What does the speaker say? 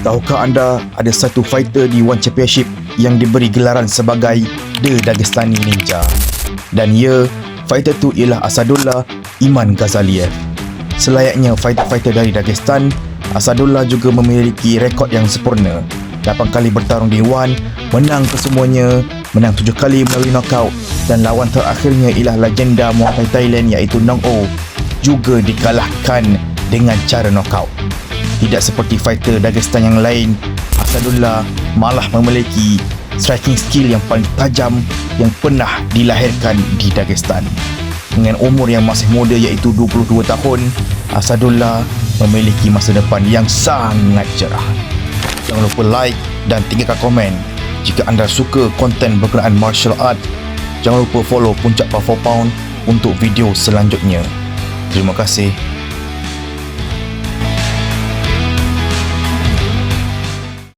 Tahukah anda ada satu fighter di One Championship yang diberi gelaran sebagai The Dagestani Ninja? Dan ya, fighter tu ialah Asadullah Iman Ghazaliev. Selayaknya fighter-fighter dari Dagestan, Asadullah juga memiliki rekod yang sempurna. 8 kali bertarung di One, menang kesemuanya, menang 7 kali melalui knockout, dan lawan terakhirnya ialah legenda Muay Thai Thailand iaitu Nong O, juga dikalahkan dengan cara knockout. Tidak seperti fighter Dagestan yang lain, Asadullah malah memiliki striking skill yang paling tajam yang pernah dilahirkan di Dagestan. Dengan umur yang masih muda iaitu 22 tahun, Asadullah memiliki masa depan yang sangat cerah. Jangan lupa like dan tinggalkan komen. Jika anda suka konten berkenaan martial art, jangan lupa follow Puncak Power 4 Pound untuk video selanjutnya. Terima kasih.